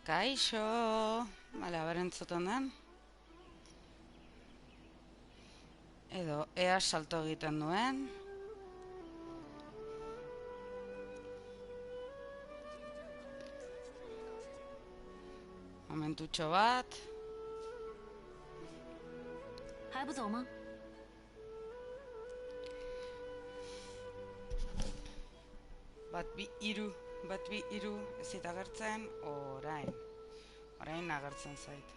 Kaixo. Bale, haber entzuten den. Edo, ea salto egiten duen. Momentutxo bat. 还不走吗？ Bat bi hiru, ez zait agertzen, orain agertzen zait.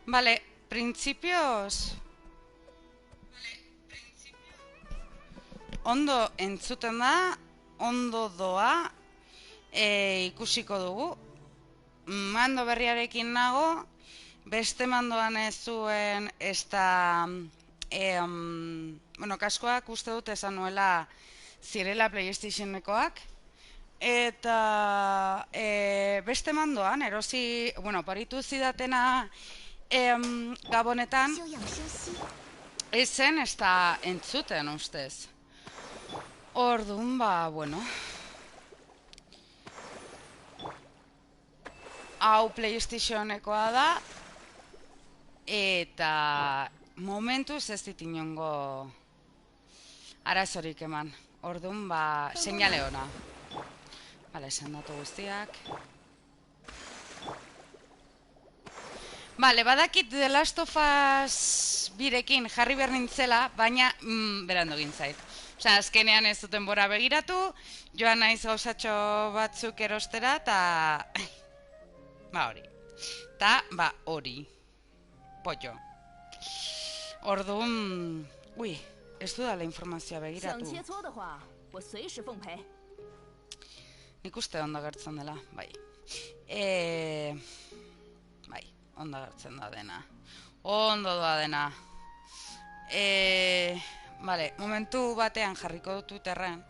Bale, printzipioz, ondo entzuten da, ondo doa, ikusiko dugu. Mando berriarekin nago, beste mandoan ez zuen ez da... bueno, kaskoak uste dut esan nuela zirela PlayStationekoak. Eta beste mandoan, erosi, bueno, paritu zidatena Gabonetan, 休养生息。 ez zen ez da entzuten ustez. Orduan, ba, bueno. Hau PlayStationekoa da, eta momentuz ez dit inongo arazorik eman. Orduan, ba, seinale ona. Bale, esan datu guztiak. Bale, badakit The Last of Us birekin jarri behar nintzela, baina berandu egin zait. Osea, azkenean ez duten bora begiratu, joan naiz gauzatxo batzuk erostera, eta... ba hori. Ta, ba hori. Pollo. Orduan... ui, ez dudala informazioa 想 begiratu. 切磋的话，我随时奉陪。 Nik uste ondo gertzen dela, bai. Bai, ondo gertzen da dena. Ondo doa dena. Vale, momentu batean jarriko dut Twitterren.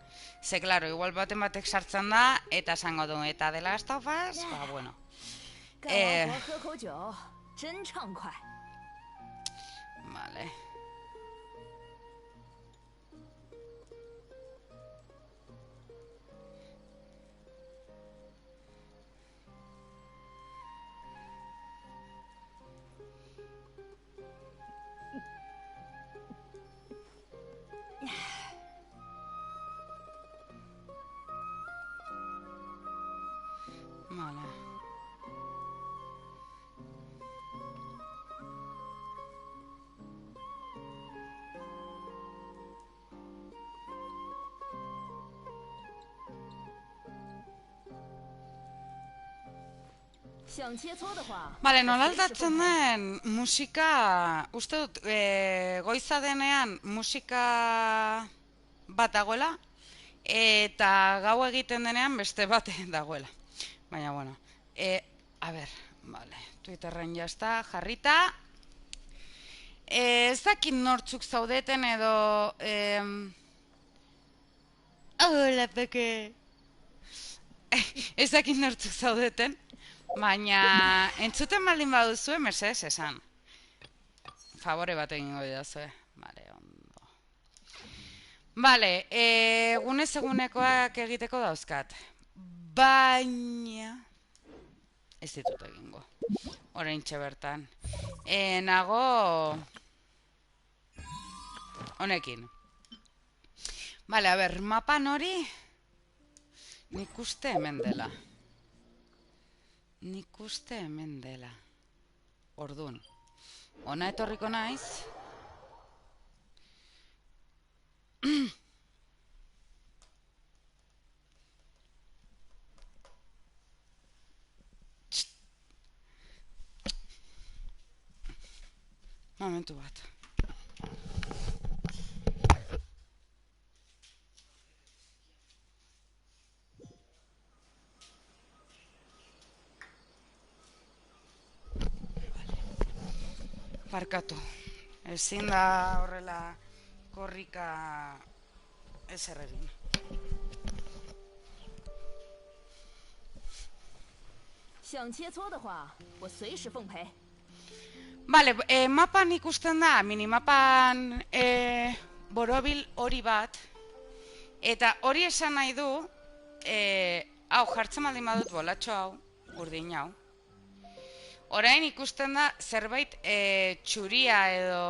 Ze, claro, igual baten batek sartzen da, eta esango du, eta The Last of Us, ba, bueno. 干完活喝口酒，真畅快。 Vale. Vale. Bale, nola aldatzen den musika, uste dut, goiza denean musika bat dagoela, eta gau egiten denean beste bat dagoela. Baina, bueno, a ber, bale, Twitterren jazta, jarrita. Ez dakit nortzuk zaudeten edo... hola, peke! Ez dakit nortzuk zaudeten. Baina, entzuten baldin baduzue, mesedez esan. Favore bat egingo didazue. Bale, ondo. Bale, egunez egunekoak egiteko dauzkat. Baina... ez ditut egingo. Oraintxe bertan. Nago... honekin. Bale, a ber, mapan hori... nik uste hemen dela. Nik uste hemen dela. Orduan. Ona etorriko naiz. Momentu bat. Barkatu. Ezin da horrela korrika ezer egin. Bale, mapan ikusten da, minimapan borobil hori bat, eta hori esan nahi du, Hau, jartzen baldin badut bolatxo hau, urdin hau. Orain ikusten da zerbait txuria edo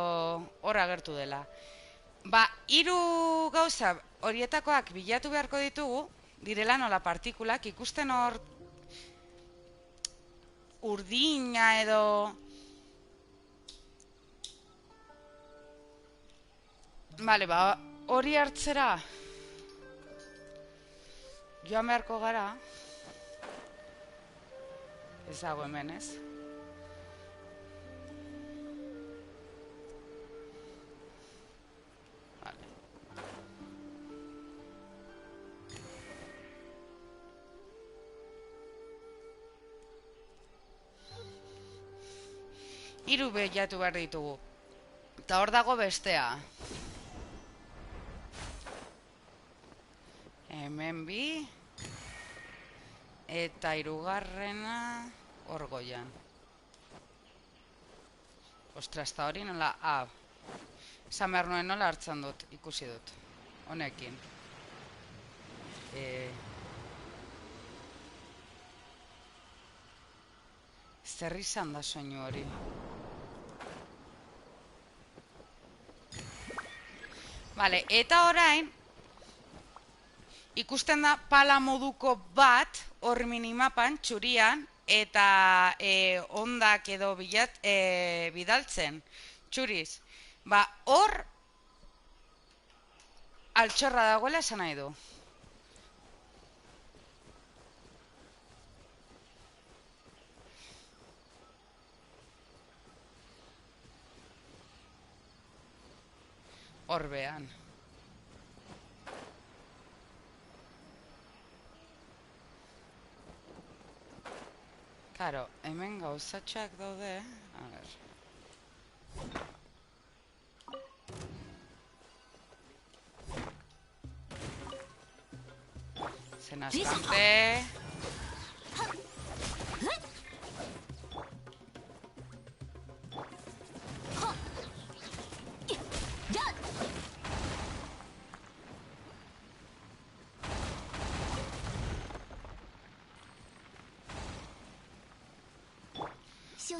hor agertu dela. Ba, 3 gauza horietakoak bilatu beharko ditugu, direla nola partikulak, ikusten hor urdina edo... Bale, ba, hori hartzera joan beharko gara. Ez dago hemen, ez? Vale. Hiru bilatu behar ditugu. Eta hor dago bestea. Hemen bi. Eta 3. Hor goian. Ostras, eta hori nola... Esan behar nuen nola hartzen dut, ikusi dut. Honekin. Zer izan da soinu hori. Vale, eta orain ikusten da pala moduko bat hor minimapan, txurian, eta ondak edo bidaltzen, txuriz. Ba, hor altxorra dagoela esan nahi du. Horbean. Karo, hemen gauzatxak daude. A ver. Zen azkante.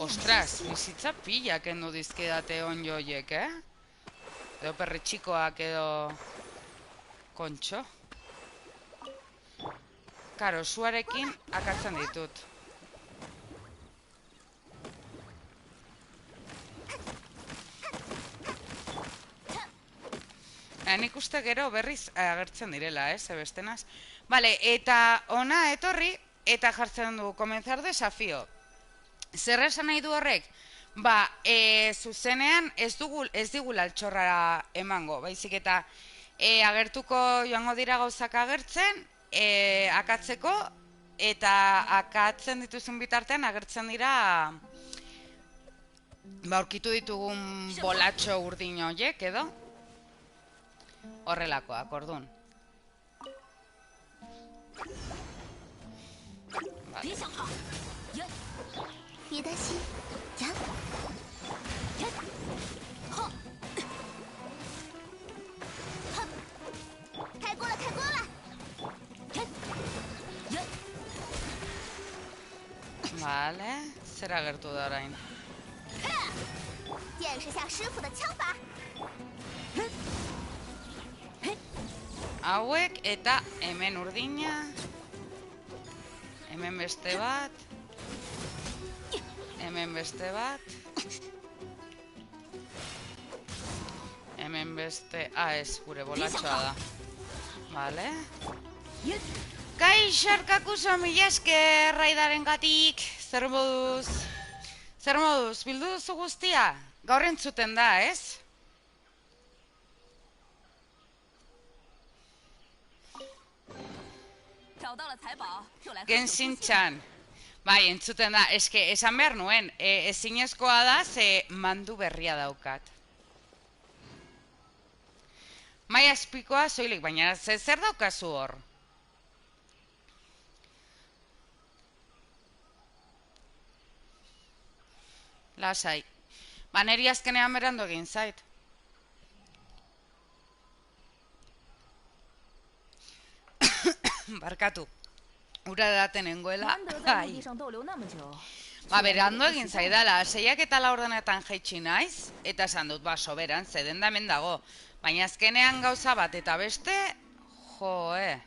Ostras, bizitza pila kendu dizkidate onjo horiek, Edo perretxikoak edo... Kontxo. Karo, suarekin akatzen ditut. Nik uste gero berriz agertzen direla, ebestenaz. Vale, eta ona etorri, eta jartzen du, komenzar desafio. Zer esan nahi du horrek? Ba, zuzenean ez digula altxorra emango, baizik eta agertuko joango dira gauzak agertzen, akatzeko, eta akatzen dituzun bitartean agertzen dira, ba, aurkitu ditugun bolatxo urdin horiek, edo? Horrelakoak, orduan. Vale. 别担心，呀！哼！开锅了，开锅了！ Vale, zer agertu da orain. 见识下师傅的枪法。 Hauek eta hemen urdina. Hemen beste bat. Hemen beste bat. Hemen beste... ez, gure bolatxoa da. Vale. Kaixarkakuso mila esker raidaren gatik. Zer moduz? Zer moduz? Bildu duzu guztia? Gaur entzuten da, ez? Genshin-chan. Bai, entzuten da, eske, esan behar nuen, ezinezkoa da, ze mandu berria daukat. Maia espikoa soilik, baina zer daukazu hor? Lasai. Ba, neri azkenean berandu egin zait. Barkatu. ura edaten nengoela, 难得在陆地上逗留那么久。 Ba, berandu egin zaidala, 6:04 jaitsi naiz, eta esan dut, ba, soberan, zeden da hemen dago. Baina azkenean gauza bat eta beste, joe.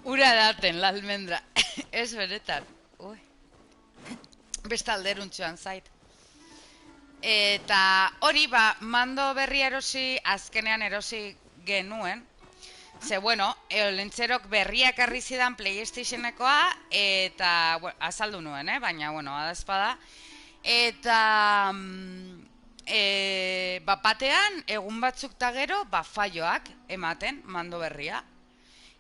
Ura daten, la almendra. Ez beretan. Ui. Beste alderuntxoan zait. Eta hori, ba, mando berri erosi, azkenean erosi genuen. Ze, bueno, lentzerok berriak arri zidan PlayStationekoa, eta, bueno, azaldu nuen, baina, bueno, adazpada. Eta, batean, egun batzuk ta gero, falloak ematen, mando berria.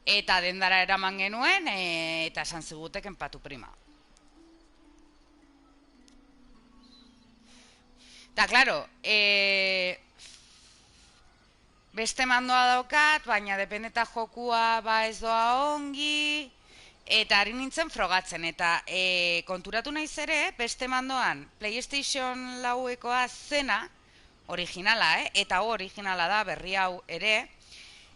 Eta dendara eraman genuen, eta esan ziguteken patu prima. Eta, klaro, beste mandoa daukat, baina dependeta jokua ba ez doa ongi, eta ari nintzen frogatzen, eta konturatu naiz ere, beste mandoan PlayStation lauekoa zena, originala, eta originala da, berri hau ere,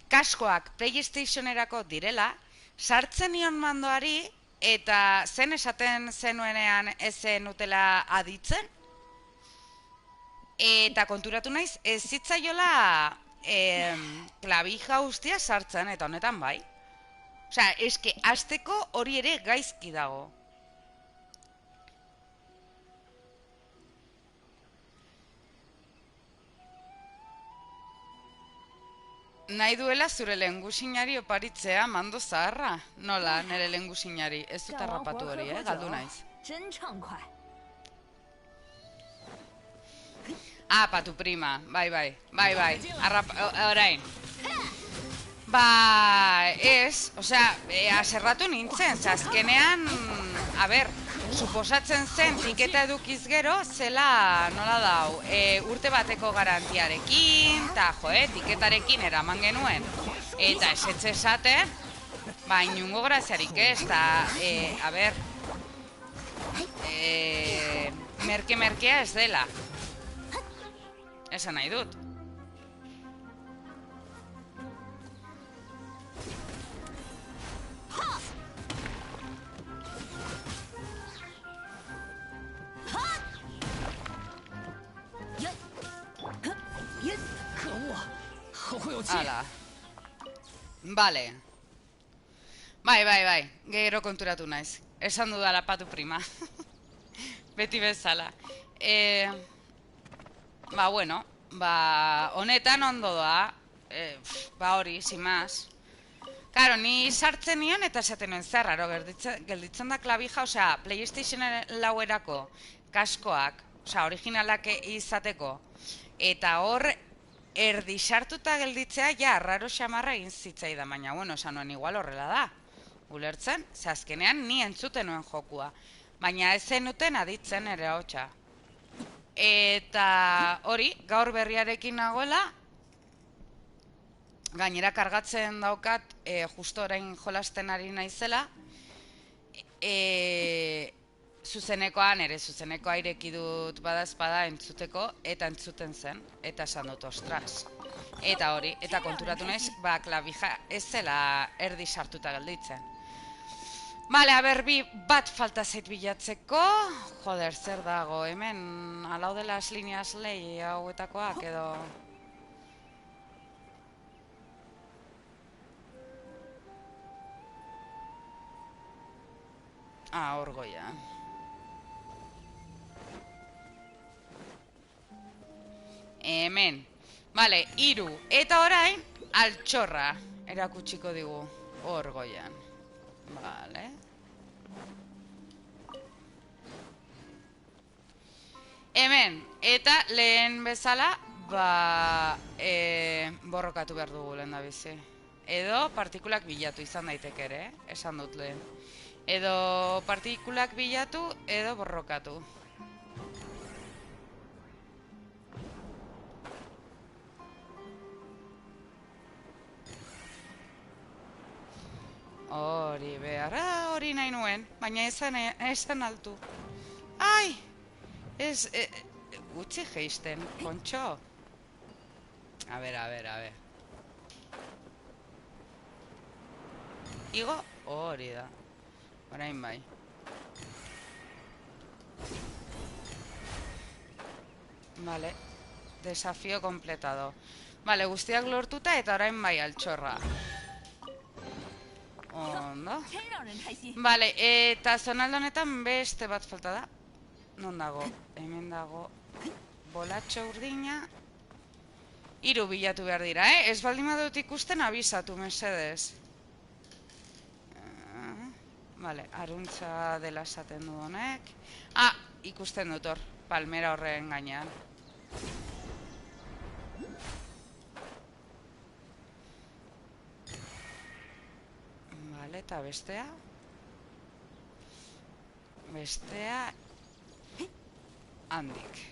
kaskoak PlayStationerako direla, sartzen nion mandoari, eta zen esaten zenuenean ezen utela aditzen, eta konturatu naiz, ez zitzaiola klabija guztia sartzen, eta honetan bai. Osea, eske, azteko hori ere gaizki dago. Nahi duela zure lehengusinari oparitzea mando zaharra. Nola, nire lehengusinari. Ez dut harrapatu hori, galdu naiz. Ah, patu prima, bai, orain. Ba, ez, osea, aserratu nintzen, azkenean, a ber, suposatzen zen tiketa edukiz gero, zela, nola dau, urte bateko garantiarekin, eta tiketarekin eraman genuen, eta esetxe esaten, ba, inungo graziarik ez, eta, a ber, merke-merkea ez dela. Esan nahi dut. Hala. Bale. Bai, gero konturatu naiz. Esan dudala patu prima. Beti bezala. Ba, bueno, ba, honetan ondo da, ba hori, sin más. Karo, ni sartzen nion eta esaten nuen zerraro, gelditzen da klabija, osea, PlayStation lauerako kaskoak, osea, originalak izateko, eta hor, erdi sartuta gelditzea, ja, raro xamarra egin zitzaidan, baina, bueno, esan nuen igual horrela da, ulertzen, ze azkenean ni entzuten nuen jokua, baina ez zenuten aditzen ere hotxa. Eta hori, gaur berriarekin nagoela, gainera kargatzen daukat, justo orain jolasten ari naizela, zuzenekoan ere, zuzenekoa ireki dut badazpada entzuteko, eta entzuten zen, eta esan dut, ostras. Eta hori, eta konturatu naiz, ba, klabija ez zela erdi sartuta gelditzen. Bale, aber, bat falta zait bilatzeko. Joder, zer dago, hemen alau de las líneas lei hauetakoak edo... Ah, hor goia. Hemen. Bale, 3. Eta orain, altxorra erakutsiko digu hor goian. Vale. Hemen, eta lehen bezala, ba, borrokatu behar dugu lehen da bizi. Edo partikulak bilatu izan daiteke ere, esan dut lehen. Edo partikulak bilatu, edo borrokatu. Hori behar, hori nahi nuen, baina esan altu. Ai, ez, gutxi geisten, kontxo. A ber. igo, hori da. Orain bai. Vale, desafio kompletado. Vale, guztiak lortuta eta orain bai altxorra. Ondo. Vale, eta zonaldo honetan beste bat falta da. Non dago? Hemen dago bolatxo urdina. 3 bilatu behar dira, Ez baldin badut ikusten abisatu, mesedez. Vale, aruntza dela esaten du honek. Ah, ikusten dut hor, palmera horren gainean. Vale, eta bestea. Bestea handik.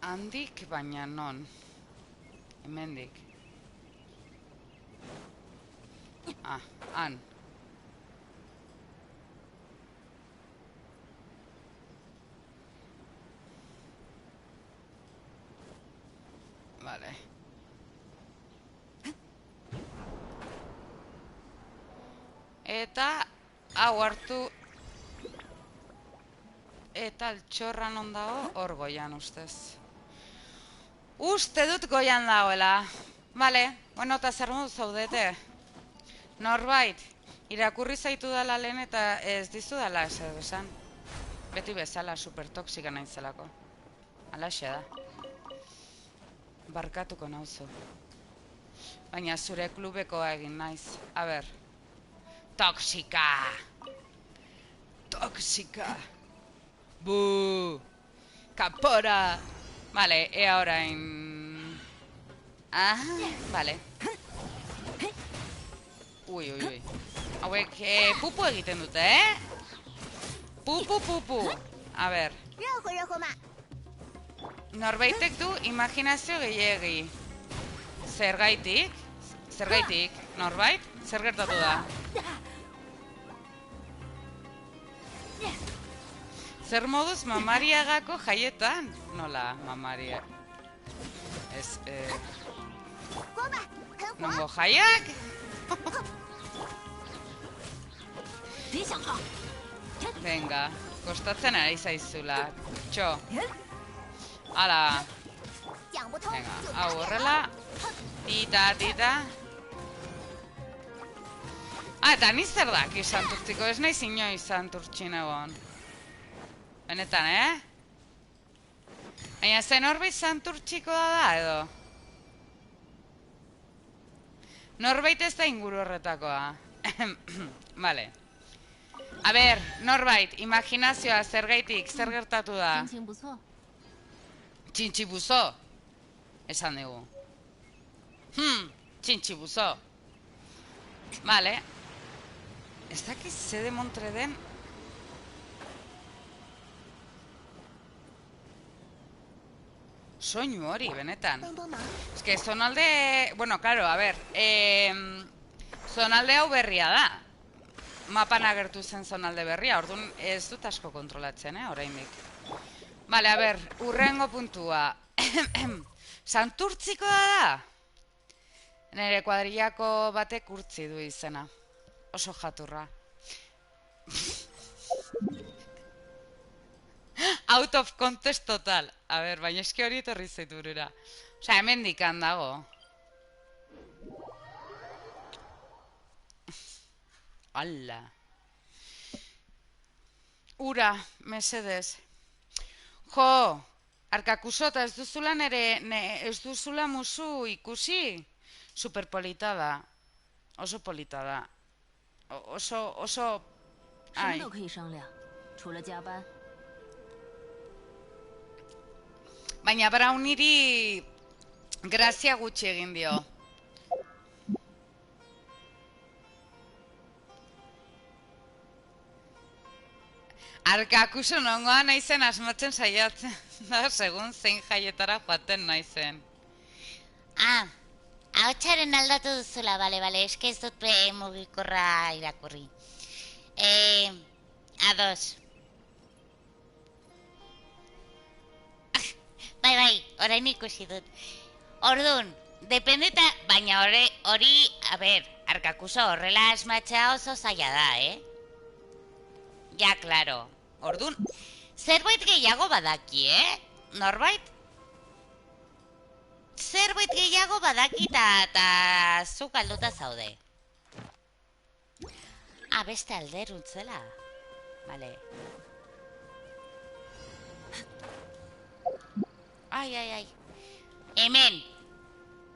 Handik, baina non? Hemendik. Ah, han. Vale. Eta hau hartu. Eta altxorra non dago, hor goian ustez. Uste dut goian dagoela. Vale, bueno, eta zer modu zaudete? Norbait, irakurri zaitu dela lehen eta ez dizu dela esan. Beti bezala, supertoxika nahizelako. Alaxe da. Barkatuko nauzu. Baina zure klubekoa egin naiz. A ber. Toxika! Toxika! Buu! Kapora! Vale, ea orain... Aha, vale. Ui. Hauek pupu egiten dute, Pupu. A ber. Norbaitek du imaginazio gehiegi. Zergaitik? Norbait? Zer gertatu da? Zer moduz mamariagako jaietan? Nola, mamaria? Ez, nongo jaiak? Venga, kostatzen ari zaizula. Txo. Hala. Venga, hau horrela. Tita. Ah, eta ni zer daki santurtziko, ez nahi inoiz santurtxin egon. Benetan, Baina zen horbait santurtxiko da, edo? Norbait ez da inguru horretakoa. Vale. A ber, norbait, imaginazioa zergaitik, zer gertatu da? Txintxibuzo. Esan dugu. Txintxibuzo. Vale. Ez dakiz zede montre den. Soinu hori, benetan. Ez que zonalde... Bueno, claro, a ber. Zonalde hau berria da. Mapan agertu zen zonalde berria. Orduan ez dut asko kontrolatzen, oraindik. Vale, a ber, urrengo puntua. Santurtziko da? Nere kuadrillako batek urtzi du izena. Oso jaturra. Out of context total. A ber, baina eski hori etorri zaitu burura. Osea, hemen dikan dago. Ala. Ura, mesedez. Jo, arkakusota ez duzula ez duzula musu ikusi? Superpolita da. Oso polita da. Oso... Ai. Baina Browniri grazia gutxi egin dio. Arkakuso nongoa naizen asmatzen saiatzen da, segun zein jaietara joaten naizen. Ah, ahotsaren aldatu duzula, bale, eske ez dut mugikorra irakurri. Ados. Bai, orain ikusi dut. Ordun, dependeta, baina hori, a ber, Arkakuso horrela asmatzea oso zaila da, Ja, klaro. Ordun, zerbait gehiago badaki, Norbait? Zerbait gehiago badaki eta zuk alduta zaude. Beste alderuntzela. Vale. Ai. Hemen.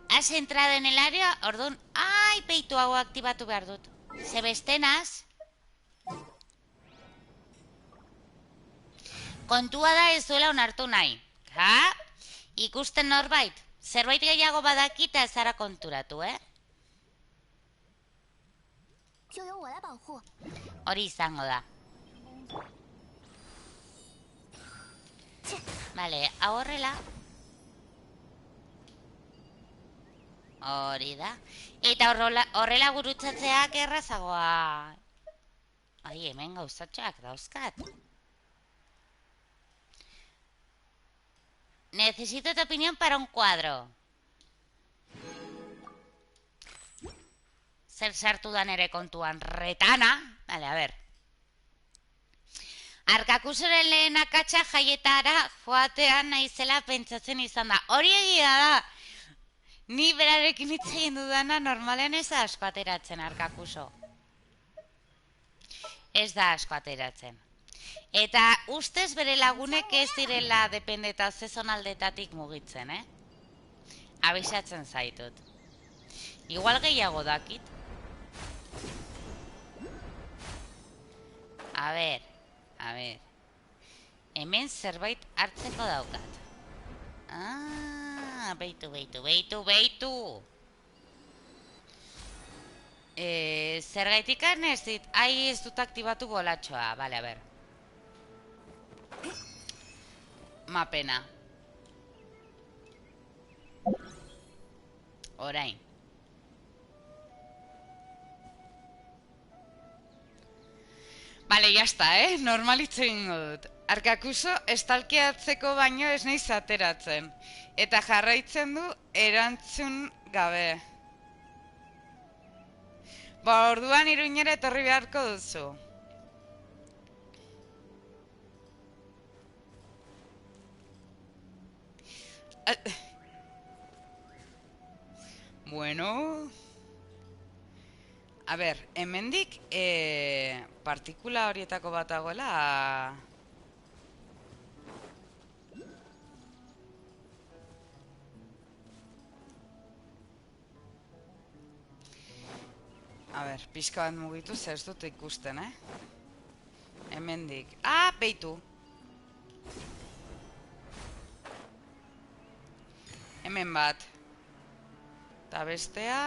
Has entrado en el área, ordun. Ai, peitu hau aktibatu behar dut. Ze bestenaz. Kontua da ez duela onartu nahi. Ikusten norbait. Zerbait gehiago badakita ez zara konturatu, Hori izango da. Vale, hau horrela. Hori da. Eta horrela gurutzatzeak errazagoa. Ai, hemen gauzatxoak dauzkat. Necesito tu opinión para un cuadro. Zer sartu da nere kontuan retana. Vale, a ver. Arkakusoren lehen akatsa jaietara joatean naizela pentsatzen izan da. Hori egia da. Ni berarekin hitz egin dudana normalean ez da asko ateratzen Arkakuso. Ez da asko ateratzen. Eta ustez bere lagunek ez direla dependeta zezonaldetatik mugitzen, Abisatzen zaitut. Igual gehiago dakit. A ver. Hemen zerbait hartzeko daukat. Beitu. Zergaitik ez dit, ez dut aktibatu bolatxoa, bale, a ber. Mapena. Orain. Bale, jazta, normalitze egingo dut. Arkakuso estalkeatzeko baino ez nahiz ateratzen. Eta jarraitzen du erantzun gabe. Orduan Iruñera etorri beharko duzu. Bueno... A ber, hemendik partikula horietako bat dagoela... A ber, pixka bat mugitu zer ez dut ikusten, Hemendik... Beitu! Hemen bat. Eta bestea...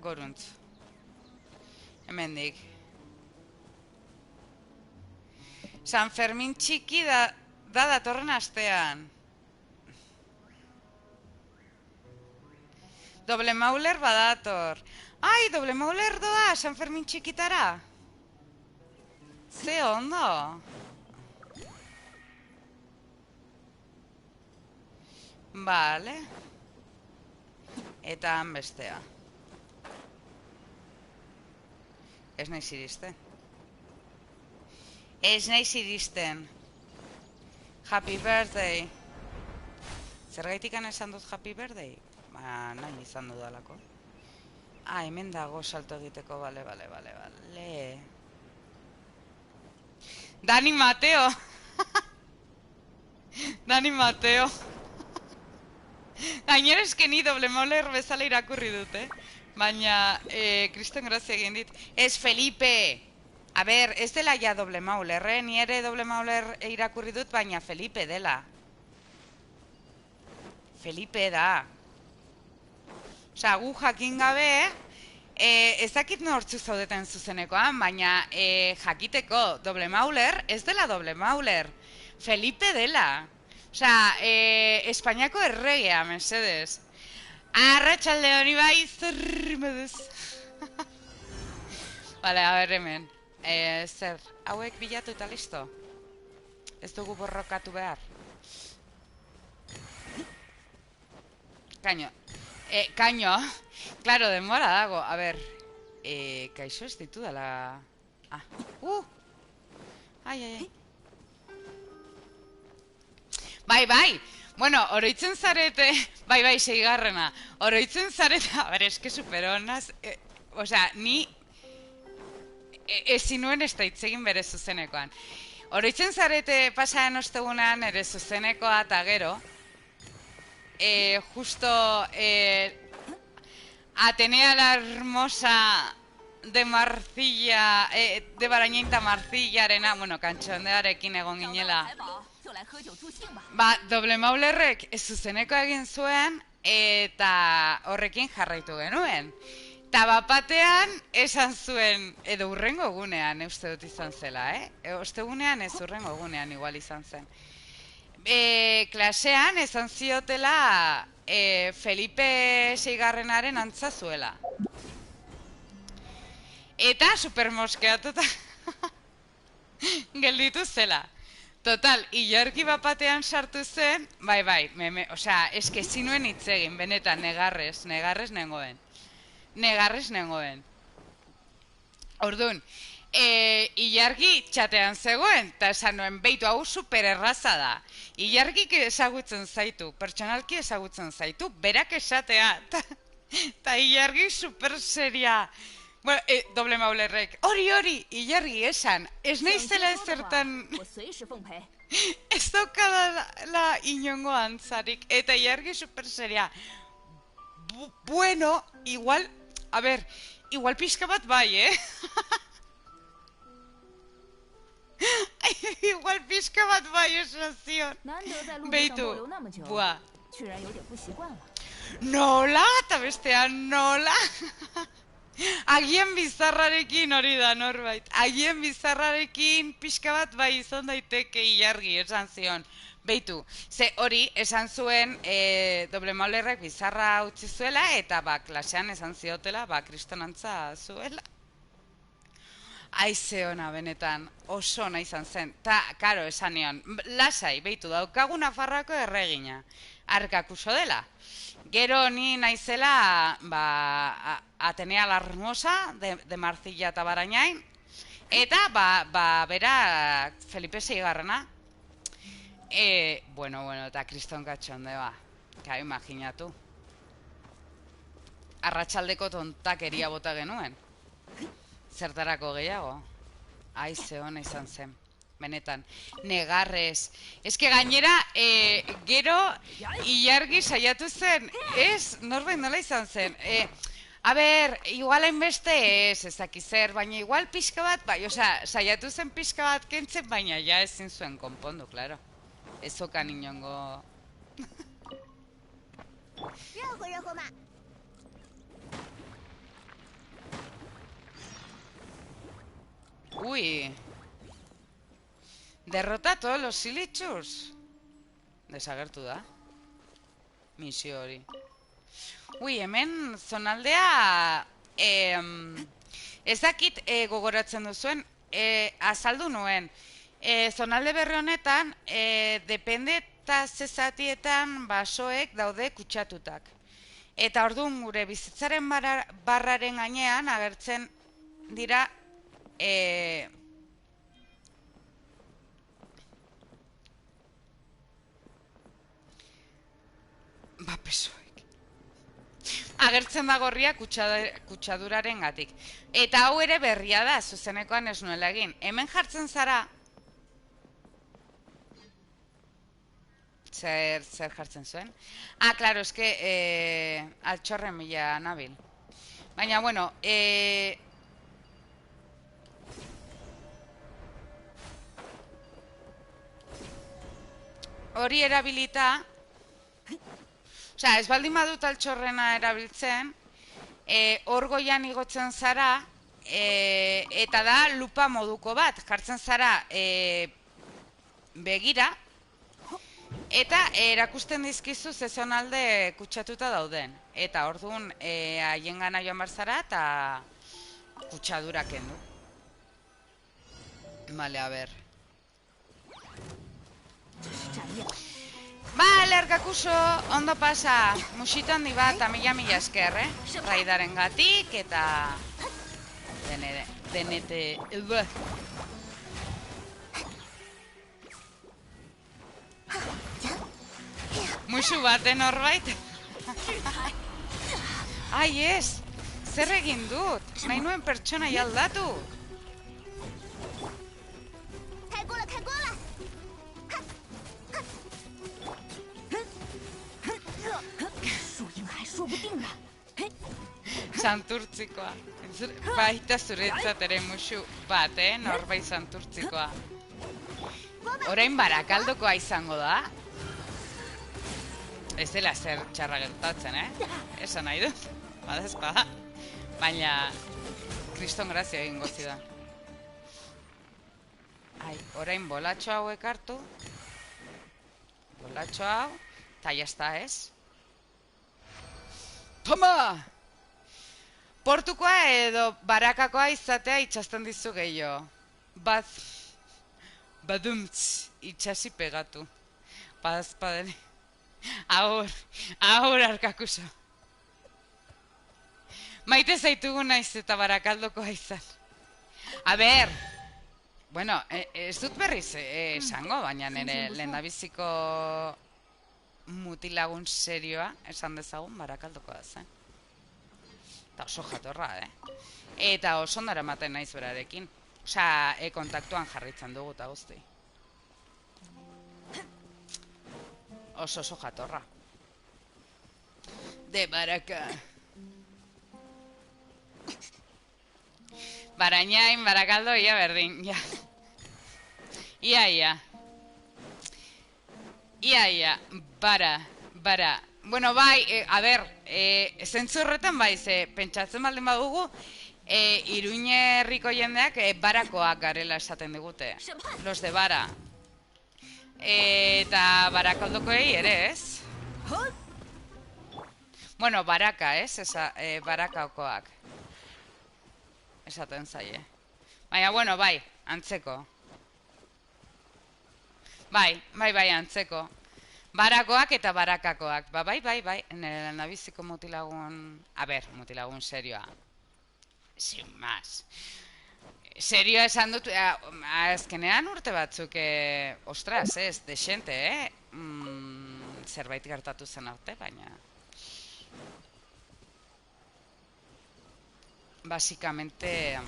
Goruntz. Hemendik. San Fermin txiki da datorren astean. Doble Mauler badator. Ai, Doble Mauler doa San Fermin txikitara. Ze ondo. Vale. Eta han bestea. Ez naiz iristen. Happy birthday. Zergaitikan esan dut happy birthday? Nahi izan dudalako. Hemen dago salto egiteko, bale. Dani Mateo! Dani Mateo! Gainera eskeni Doble Mauler bezala irakurri dut, Baina, Kriston grazia egin dit. Ez, Felipe! A ber, ez dela ja Doble Mauler, Ni ere Doble Mauler irakurri dut, baina Felipe dela. Felipe da. Osa, gu jakin gabe, ez dakit nortzu zaudeten zuzenekoan, baina jakiteko Doble Mauler ez dela Doble Mauler. Felipe dela. Osa, Espainiako erregea, mesedez. Arratxalde hori bai, zerri meduz. Bale, a ber hemen. Zer, hauek bilatu eta listo? Ez dugu borrokatu behar. kaino. Kaino. Claro, denbora dago. A ber, kaixo ez ditu dala... Ah, ai. Bai. Bueno, oroitzen zarete... Bai, 6. Oroitzen zarete... A ber, eske superonaz... Osea, ni... Ezin nuen ez da itzegin bere zuzenekoan. Oroitzen zarete pasaren ostegunean ere zuzenekoa eta gero... Justo... Atenea la hermosa... De Marcilla... De Barañinta Marcillarena... Bueno, kantxondearekin egon ginela... Doble Maulerrek zuzeneko egin zuen eta horrekin jarraitu genuen. Eta bapatean esan zuen, edo urrengo egunean, uste dut izan zela, ostegunean ez urrengo egunean igual izan zen. Klasean esan ziotela Felipe Seigarrenaren antza zuela. Eta supermoskeatuta gelditu zela. Total, ilargi bapatean sartu zen, bai, osea, eske zinuen hitzegin, benetan, negarrez nengoen. Orduan, ilargi txatean zegoen, eta esan nuen, beitu hau supererraza da. Ilargik ezagutzen zaitu, pertsonalki ezagutzen zaitu, berak esatea, eta ilargi superseria. Bueno, Doble Maulerrek, hori, ilargi esan, ez naizela ezertan... Ez daukadala inongo antzarik, eta ilargi superseria. Bueno, igual, a ber, igual pixka bat bai, Igual pixka bat bai esan zion. Beitu, bua. Nola, eta bestean nola. Agien bizarrarekin hori da norbait. Agien bizarrarekin pixka bat bai izan daiteke ilargi esan zion. Beitu, ze hori esan zuen Doble Maulerrek bizarra utzi zuela eta klasean esan ziotela kristonantza zuela. Aize ona benetan, oso ona izan zen. Ta, karo, esan nion, lasai, beitu, daukagu Nafarroako erregina. Arkakuso dela. Gero ni naizela Atenea la Hermosa de Marcilla eta Barañain eta bera Felipe Seigarrena. Bueno, eta kriston katxondea. Ka, imaginatu. Arratsaldeko tontakeria bota genuen. Zertarako gehiago. Aize ona izan zen. Benetan, negarrez. Eske gainera, gero ilargi saiatu zen. Ez, norbait nola izan zen. A ber, igual hainbeste ezaki zer, baina igual pixka bat, bai, osea, saiatu zen pixka bat kentzen, baina ja ezin zuen konpondu, klaro. Ez okan inongo... Ui... Derrota todos los Silichus. Desagertu da. Misio hori. Ui, hemen zonaldea... Ez dakit gogoratzen duzuen, azaldu nuen. Zonalde berri honetan, depende eta zezatietan basoek daude kutsatutak. Eta orduan gure bizitzaren barraren gainean agertzen dira... Pesoek. Agertzen da gorria kutsaduraren gatik. Eta hau ere berria da, zuzenekoan ez nuela egin. Hemen jartzen zara... Zer jartzen zuen? Claro, eske altxorren mila nabil. Baina, bueno... Hori erabilita... Osea, ez baldin badut altxorrena erabiltzen, hor goian igotzen zara, eta da lupa moduko bat, jartzen zara begira, eta erakusten dizkizu zezonalde kutsatuta dauden. Eta orduan haien gana joan bar zara eta kutsadura kendu. Vale, a ber. Vale. Bale, Arkakuso, ondo pasa. Musita handi bat, mila esker, Raidaren gatik, eta... Denete... Musu baten horbait? Ai, ez! Zer egin dut? Nahi nuen pertsona aldatu. 太过了，太过了！输赢还说不定呢。 Santurtzikoa. Baita zuretzat ere musu bat, norbait santurtzikoa. Orain Barakaldokoa izango da. Ez dela zer txarra gertatzen, Esan nahi dut. Bada espada. Baina... Kriston grazia egingo zidan. Ai, orain bolatxo hauek hartu. Bolatxo hau. Ta jazta, ez? Toma! Portukoa edo Barakakoa izatea itxasten dizu gehiago. Baduntz, itxasi pegatu. Badazpadene. Ahor, Arkakuso. Maite zaitugu naiz eta Barakaldokoa izan. A ber, bueno, ez dut berriz esango, baina nire lehendabiziko mutilagun serioa esan dezagun Barakaldokoa zen. Eta oso jatorra, Eta oso ondara ematen naiz berarekin. Osea, kontaktuan jarritzen dugu eta guzti. Oso jatorra. De Baraka. Barainain, Barakaldo, ia berdin, ja. Ia. Bara. Bueno, bai, a ber, zentzu horretan bai, pentsatzen baldin badugu, Iruñe herriko jendeak Barakoak garela esaten digute. Los de Bara. Eta Barakaldokoei ere, ez? Bueno, Baraka, ez? Barakakoak. Esaten zaie. Baina, bueno, bai, antzeko. Bai, antzeko. Barakoak eta Barakakoak. Bai. Nire nabiziko mutilagun... A ber, mutilagun serioa. Sin más. Serioa esan dut, azkenean urte batzuk, ostras, ez, desente, zerbait gertatu zen arte, baina... Básicamente...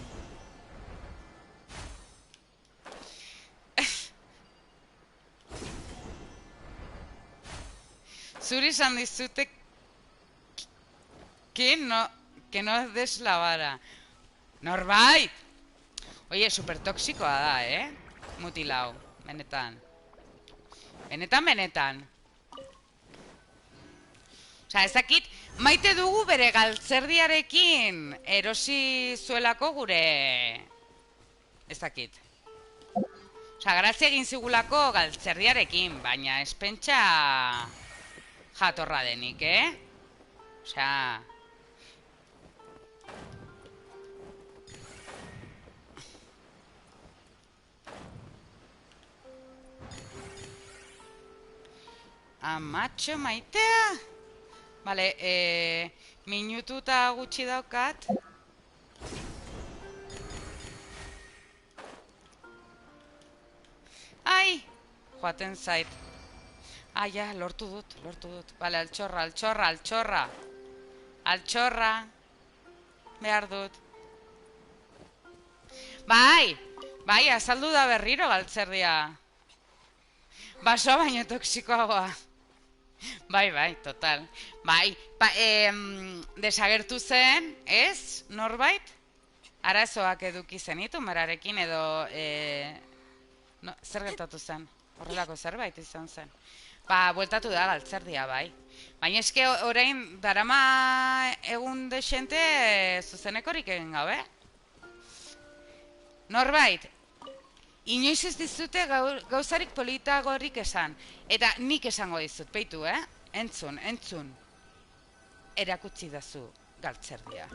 Zuri esan dizute que no des la vara. Norbait! Oie, supertoxikoa da, Mutilau, benetan. Benetan. Osa, ezakit, maite dugu bere galtzerdiarekin erosi zuelako gure... Ezakit. Osa, grazia egin zigulako galtzerdiarekin, baina ez pentsa jatorra denik, Osa... Amatxo maitea? Bale, minutu eta gutxi daukat. Ai! Joaten zait. Ai, ja, lortu dut. Bale, altxorra. Behar dut. Bai, azaldu da berriro galtzerdia. Basoa baino toksikoagoa. Bai, total. Bai, desagertu zen, ez? Norbait? Arazoak eduki zenitu merarekin edo... Zer gertatu zen? Horrelako zerbait izan zen. Bueltatu da galtzerdia, bai. Baina eske orain darama egun desente zuzenekorik egin gabe. Norbait, inoiz ez dizute gauzarik politagorik esan. Eta nik esango dizut, peitu, Entzun. Erakutsi dazu galtzerdia.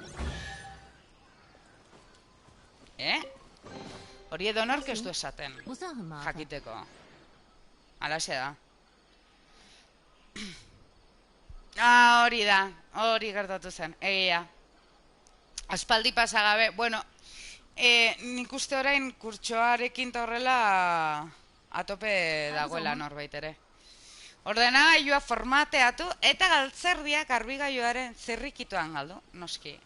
Hori edo nork ez du esaten. Jakiteko. Alaxe da. Hori da, hori gertatu zen, egia. Aspaldi pasagabe, bueno, nik uste orain kurtsoarekin ta horrela atope dagoela norbait ere. Ordenagailua formateatu eta galtzerdiak garbigailuaren zirrikituan galdu, noski.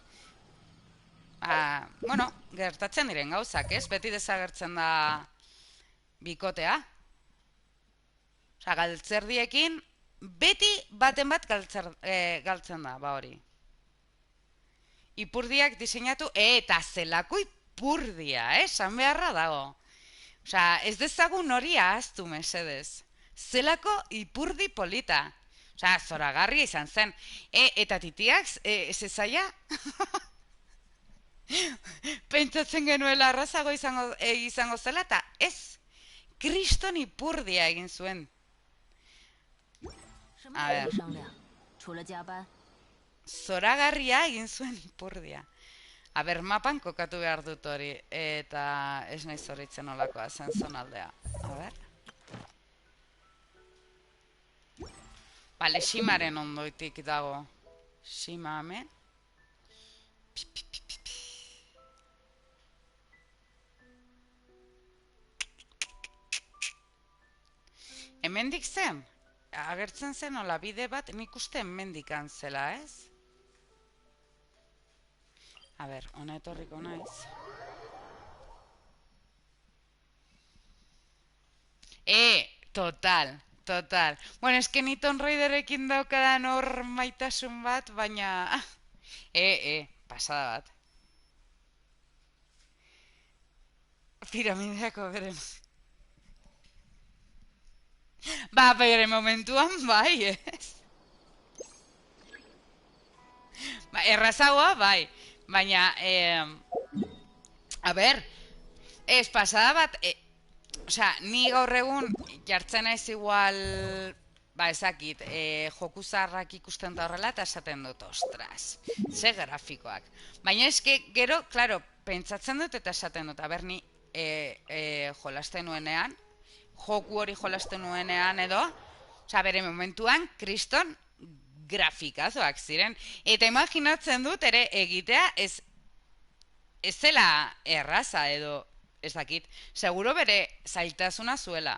Bueno, gertatzen diren gauzak, ez? Beti desagertzen da bikotea. Osa, galtzerdiekin beti baten bat galtzen da, ba hori. Ipurdiak diseinatu, eta zelako ipurdia, esan beharra dago. Osa, ez dezagun hori ahaztu mesedez. Zelako ipurdi polita. Osa, zoragarria izan zen. Eta titiak, zezaia? Pentsatzen genuela arrazago izango zela, eta ez. Kriston ipurdia egin zuen. A ber. Zoragarria egin zuen ipurdia. A ber, mapan kokatu behar dut hori. Eta ez nahi zoritzen olakoa zen zonaldea. A ber. Bale, Shimaren ondoitik dago. Shima hemen. Hemendik zen? Agertzen zen hola bide bat, nik uste hemendikan zela, ez? A ber, hona etorriko naiz. Total. Bueno, eske ni Tomb Raiderekin daukadan hor maitasun bat, baina... pasada bat. Piramideako beren... Ba, bere momentuan, bai, ez? Ba, errazagoa, bai. Baina, a ber, ez pasada bat... Osea, ni gaur egun jartzen naiz igual, ba ezakit, joku zaharrak ikusten da horrela eta esaten dut, ostras, ze grafikoak. Baina eske, gero, klaro, pentsatzen dut eta esaten dut, aber ni jolasten nuenean, joku hori jolasten nuenean edo, osea, bere momentuan, kriston grafikazoak ziren. Eta imaginatzen dut ere egitea ez zela erraza edo, ez dakit, seguro bere zailtasuna zuela.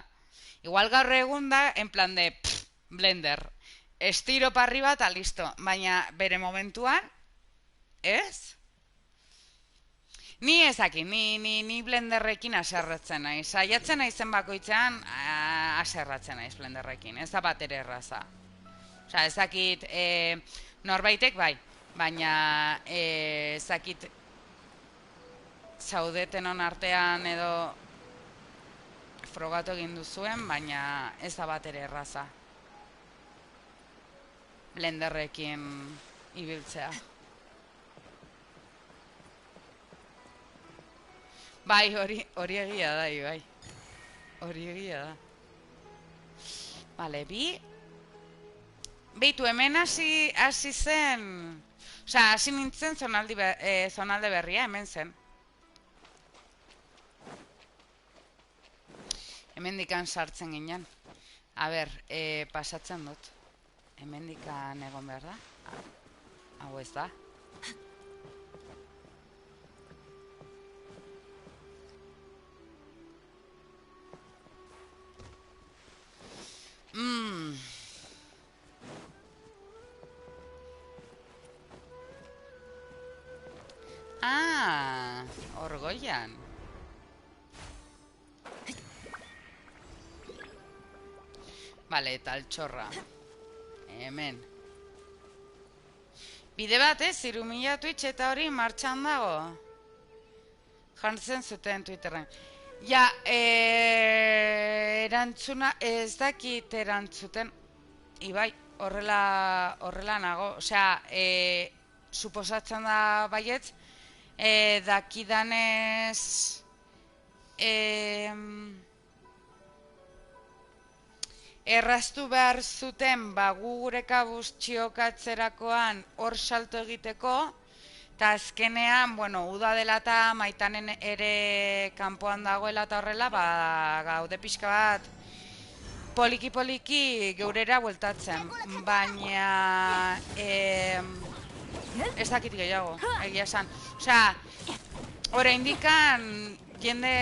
Igual gaur egun da, en plan de, Blender, estiro parri bat, listo. Baina bere momentuan, ez? Ni ezakit, ni Blenderrekin aserratzen naiz. Saiatzen naizen bakoitzean, aserratzen naiz Blenderrekin. Ez da bat ere erraza. Osea, ezakit, norbaitek bai, baina ezakit, zaudetenon artean edo frogatu egin duzuen, baina ez da bat ere erraza. Blenderrekin ibiltzea. Bai, hori egia da, bai. Hori egia da. Bale, Beitu, hemen hasi zen... Osea, hasi nintzen zonalde berria, hemen zen. Hemendikan sartzen ginen. A ber, pasatzen dut. Hemendikan egon behar da. Hau ez da. Orgoian. Bale, eta altxorra. Hemen. Bide bat, Zirumila Twitch eta hori martxan dago. Jantzen zuten Twitterren. Ja, erantzuna, ez dakit erantzuten. Ibai, horrela nago. Osea, suposatzen da baietz, dakidanez... Erraztu behar zuten, gu gure kabuz txiokatzerakoan hor salto egiteko, eta azkenean, uda dela eta Maitanen ere kanpoan dagoela eta horrela, gaude pixka bat poliki geurera bueltatzen, baina ez dakit gehiago, egia esan. Osea, oraindikan jende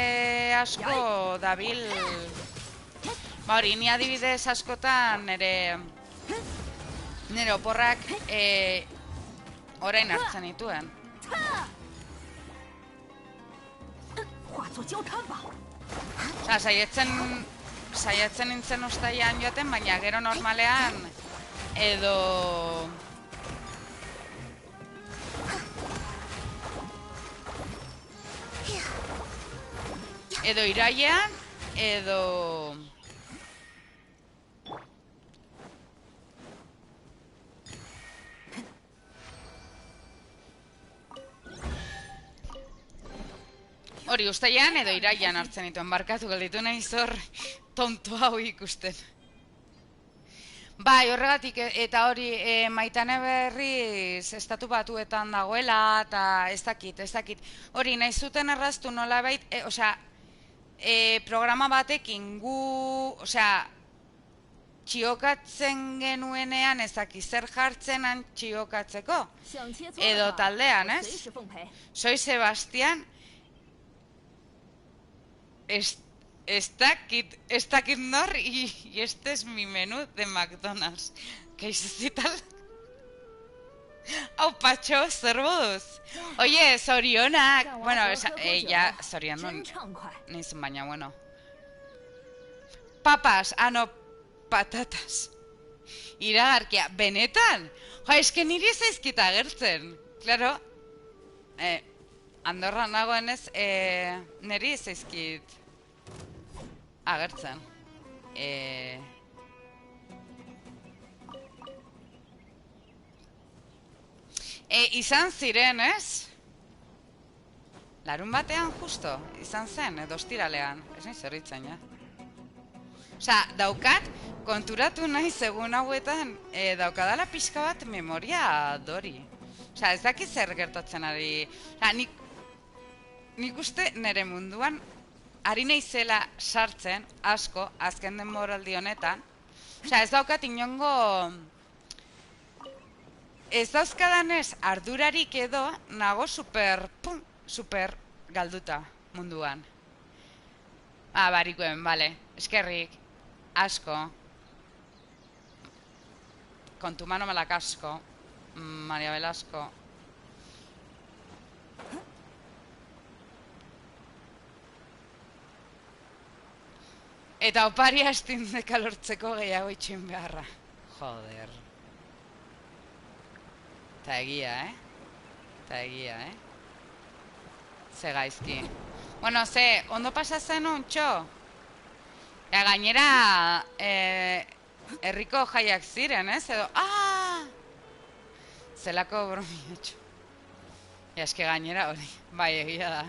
asko dabil, hori, ni adibidez askotan nire oporrak orain hartzen dituen. Osea, saiatzen nintzen ustaian joaten, baina gero normalean edo irailean, hori ustailean edo irailean hartzen dituen, barkatu gelditu nahi zor tonto hau ikusten. Bai, horregatik, eta hori Maitane berriz estatu batuetan dagoela, eta ez dakit. Hori, nahi zuten erraztu nolabait, osea, programa batekin txiokatzen genuenean ezaki zer jartzenan txiokatzeko. Edo taldean, ez? Soy Sebastián. Ez dakit nor, y este es mi menú de McDonald's. Kaixo zital? Hau, Patxo, zer moduz? Oye, zorionak. Bueno, ya, zoriondu nizun, baina, bueno. Papas, no, patatas. Iragarkia, benetan? Jo, eske niri zaizkita agertzen. Claro, Andorra nagoenez, niri zaizkit agertzen. Izan ziren, ez? Larun batean justo, izan zen, edo ostiralean. Ez nahi zerritzen, ja? Osea, daukat, konturatu nahi segun hauetan, daukadala pixka bat memoria dori. Osea, ez dakit zer gertatzen ari. Osea, nik uste nire munduan ari naizela sartzen, asko, azken denboraldi honetan. Osea, ez daukat inongo... Ez dauzkadanez ardurarik edo, nago super galduta munduan. Barikuen, bale, eskerrik, asko. Kontumano malak asko, Maria Velasco. Eta opari astindeka lortzeko gehiago itxin beharra. Joder. Eta egia, Ze gaizki. Bueno, ondo pasatzen untxo? Gainera, herriko jaiak ziren, ez? Edo, zelako bromiotxo. Eske gainera hori, bai, egia da.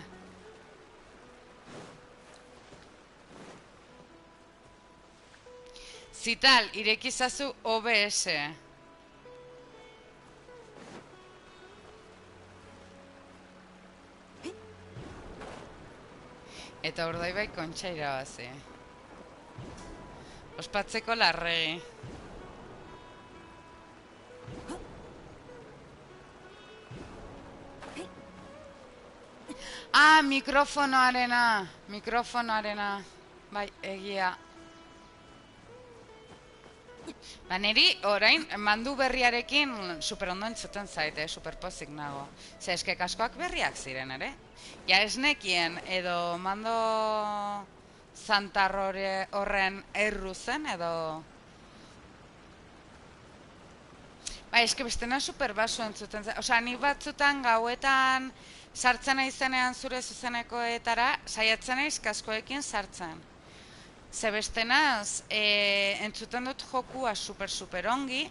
Zital, irekizazu OBS. Eta Urdaibai kontxa irabazi. Ospatzeko larregi. Mikrofonoarena. Bai, egia. Niri orain, mandu berriarekin super ondo entzuten zaite, super pozik nago. Ze eske kaskoak berriak ziren, ere? Ja ez nekien, edo mando zantar horren erru zen, edo... Ba, eske bestena super baso entzuten zaite. Osea, nik batzutan gauetan sartzen naizenean zure zuzenekoetara, saiatzen naiz kaskoekin sartzen. Ze bestenaz, entzuten dut jokua super ongi,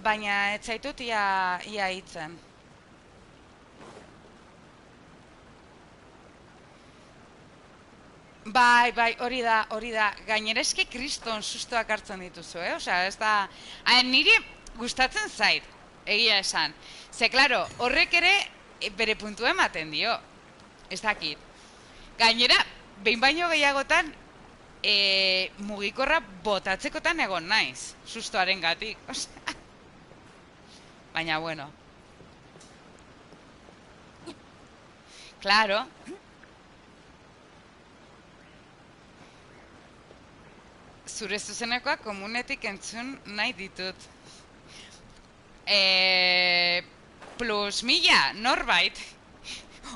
baina ez zaitut ia hitzen. Bai, hori da. Gainera eske kriston sustoak hartzen dituzu, Osea, ez da... Niri gustatzen zait, egia esan. Ze, klaro, horrek ere bere puntua ematen dio. Ez dakit. Gainera, behin baino gehiagotan, mugikorra botatzekotan egon naiz, sustoaren gatik. Baina, bueno. Claro. Zure zuzenekoak komunetik entzun nahi ditut. Plus 1000, norbait.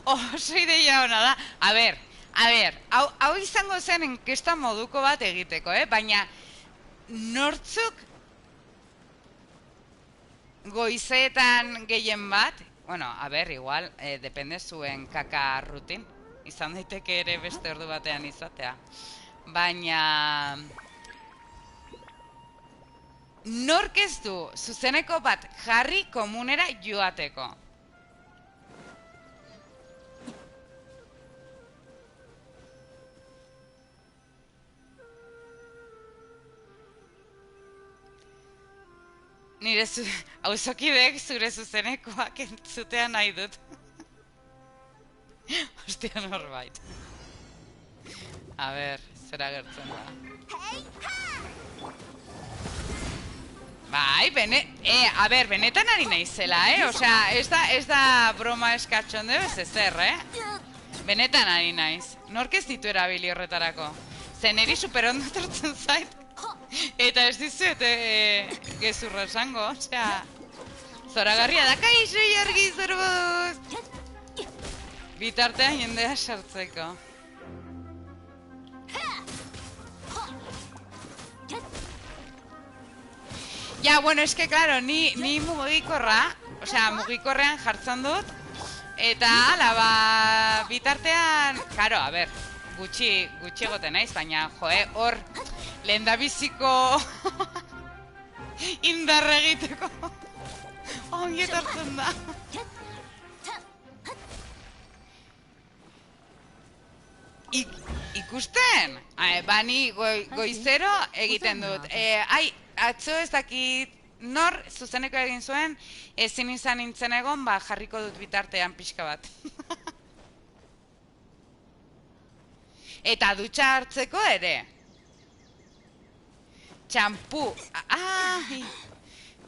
Oso ideia hona da. A ber, hau izango zen enkesta moduko bat egiteko, baina nortzuk goizetan gehien bat, bueno, a ber, igual, depende zuen kaka rutin, izan daiteke ere beste ordu batean izatea, baina nork ez du zuzeneko bat jarri komunera joateko? Nire hauzokidek zure zuzenekoak entzutea nahi dut. Ostia, norbait. A ber, zera gertzen da. Bai, a ber, benetan ari naizela, Osea, ez da broma eskatxon debez ezer, Benetan ari naiz. Nork ez ditu erabili horretarako. Zen eri superondo tortzen zait. Eta ez dizuet gezurra esango, osea, zoragarria da, kaixo jargi zerbuz! Bitartean jendea sartzeko. Ja, bueno, eske, claro, ni mugikorra, osea, mugikorrean jartzen dut, eta, ala, bitartean, claro, a ber, gutxi egoten naiz, baina, hor, lehendabiziko indarra egiteko ongi etortzen da. Ikusten? Bani goizero egiten dut. Atzo ez dakit nor zuzeneko egin zuen, ezin izan nintzen egon, jarriko dut bitartean pixka bat. Eta dutxa hartzeko ere. Txampu,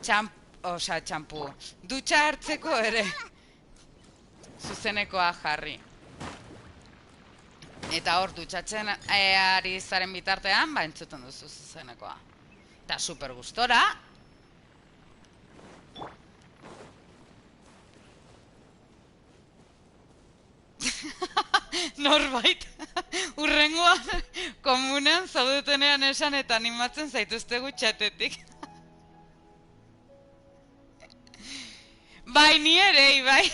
txampu, dutxa hartzeko ere zuzenekoa jarri. Eta hor dutxatzen ari zaren bitartean, entzuten duzu zuzenekoa. Eta super gustora. Norbait, urrengoan komunean zaudetenean esan eta animatzen zaituztegu txatetik. Bai, ni ere, bai.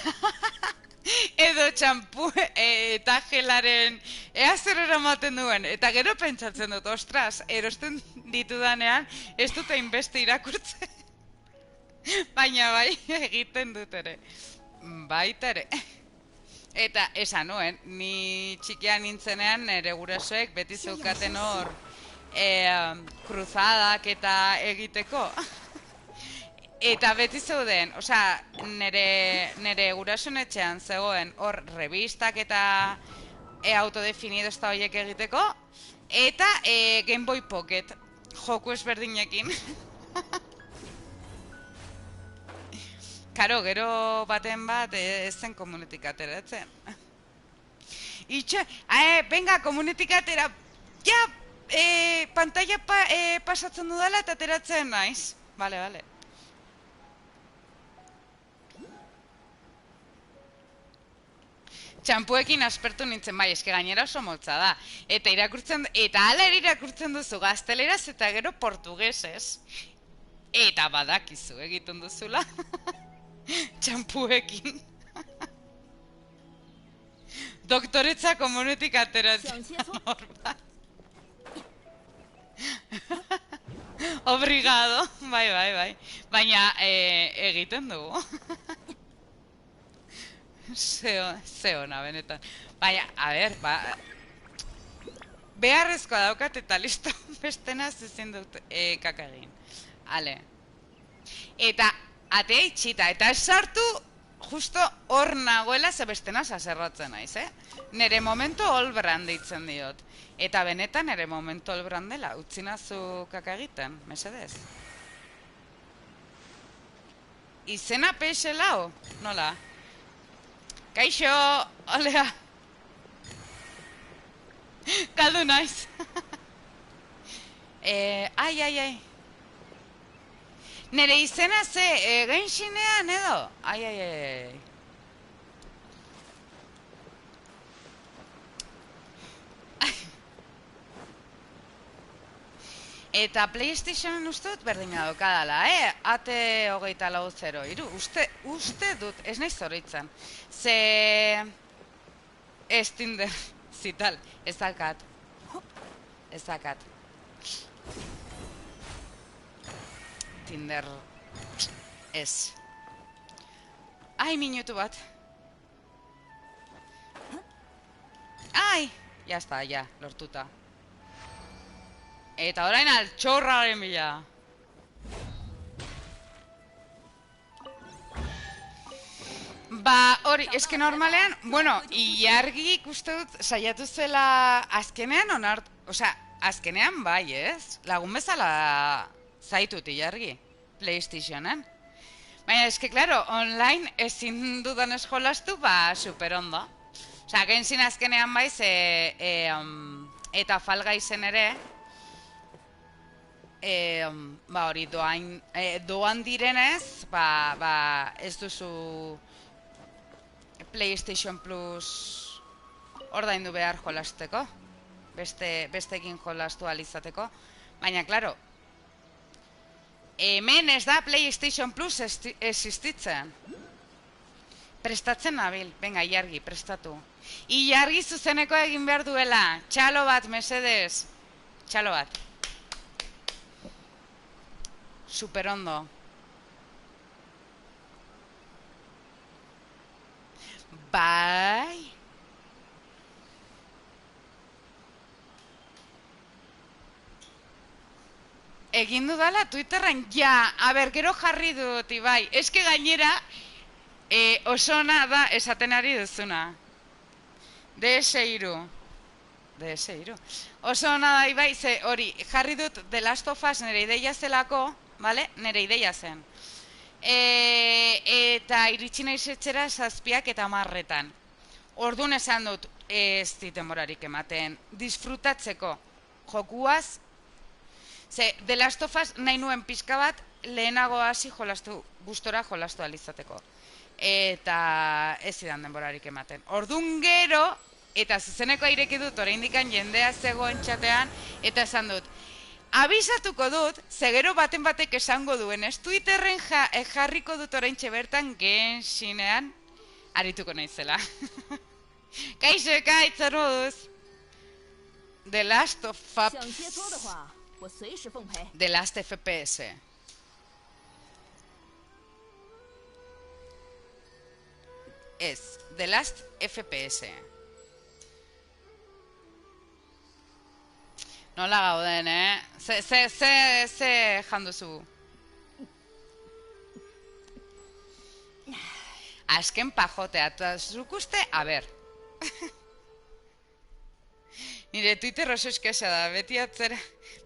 Edo txampu eta gelaren ea zer eramaten duen. Eta gero pentsatzen dut, ostras, erosten ditudanean ez dut hainbeste irakurtzen. Baina bai, egiten dut ere. Baita ere. Eta esan nuen, ni txikian nintzenean nire gurasoek beti zeukaten hor kruzadak eta egiteko. Eta beti zeuden, osea, nire gurasoen etxean zegoen hor revistak eta autodefinido ez da horiek egiteko, eta Game Boy Pocket, joku ezberdinekin. Karo, gero baten bat ez zen komunetik ateratzen. Venga, komunetik atera. Ja, pantalla pasatzen dudala eta ateratzen naiz. Bale. Txampuekin aspertu nintzen, bai, eske gainera oso motza da. Eta hala ere irakurtzen duzu gazteleraz eta gero portugesez. Eta badakizu egiten duzula. Txampuekin. Doktoretza komunetik ateratzen norbat. Obrigado. Bai. Baina egiten dugu. Zeona, benetan. Baina, a ber, beharrezkoa daukat eta listo bestena ezin dut kakagin. Ale. Eta atea itxita, eta ez sartu justo hor nagoela zebestena zazerratzen naiz, Nere momento Olbrand ditzen diot. Eta benetan nere momento Olbrand dela, utzinazu kaka egiten, mesedez. Izena peixe lau? Nola? Kaixo, olea. Galdu naiz. Ai. Nere izena ze, Genshinean edo? Ai. Eta PlayStationen uste dut berdina dokadala, Ate 24/0. Uste dut, ez naiz zoritzen. Ze... Ez Tinder, zital, ez dakat. Tinder... Ez. Ai, minutu bat. Ai! Ya está, ya, lortuta. Eta orain altxorraren bila. Ba, hori, eske normalean, bueno, ilargik uste dut saiatu zela azkenean onart, osea, azkenean bai, ez? Lagun bezala zaitut ilargi, PlayStationen. Baina, eske, claro, online ezin dudan esjolastu, ba, super ondo. Osea, Genshin azkenean bai, eta Fall Guysen ere, ba hori doan direnez, ba ez duzu PlayStation Plus ordaindu behar jolasteko, besteekin jolastu alizateko, baina claro, hemen ez da PlayStation Plus existitzen. Prestatzen nabil, venga, Ilargi, prestatu. Ilargi zuzeneko egin behar duela, txalo bat, mesedez, txalo bat. Super ondo. Bai. Egin dudala Twitterren, ja, gero jarri dut, Ibai. Eske gainera, oso ona da esaten ari duzuna. DS3. Oso ona da, Ibai, ze hori, jarri dut The Last of Us nire ideia zelako, vale? Nere ideia zen. Eta iritsi naiz etxera 7 eta 10 Orduan esan dut, ez dit denborarik ematen, disfrutatzeko jokuaz, ze The Last of Us nahi nuen pixka bat lehenago hasi gustora jolastu alizateko. Eta ez zidan denborarik ematen. Orduan gero, eta zuzeneko ireki dut, oraindikan jendea zegoen txatean, eta esan dut, abisatuko dut, zegero baten batek esango duen, ez Twitterren jarriko dut oraintxe bertan Genshinean arituko naizela. Kaixo, zer moduz? The Last of Us. The Last FPS. Ez, The Last FPS. Nola gauden, Ze janduzu? Azken pajotea, eta zuk uste, Nire Twitter oso eskesa da, beti atzera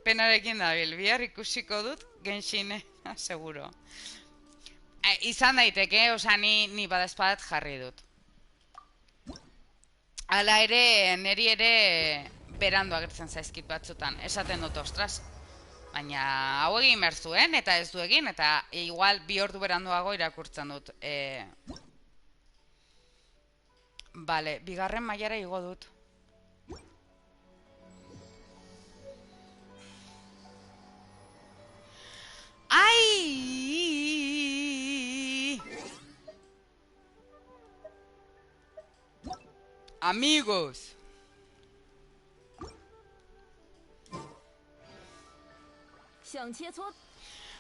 penarekin dabil, bihar ikusiko dut Genshin, seguro. Izan daiteke, osa ni badazpadat jarri dut. Hala ere, niri ere berandu agertzen zaizkit batzutan, esaten dut, ostras. Baina hau egin behar zuen, eta ez du egin, eta igual 2 ordu beranduago irakurtzen dut. Bale, 2. mailara igo dut. ¡Ay! Amigos.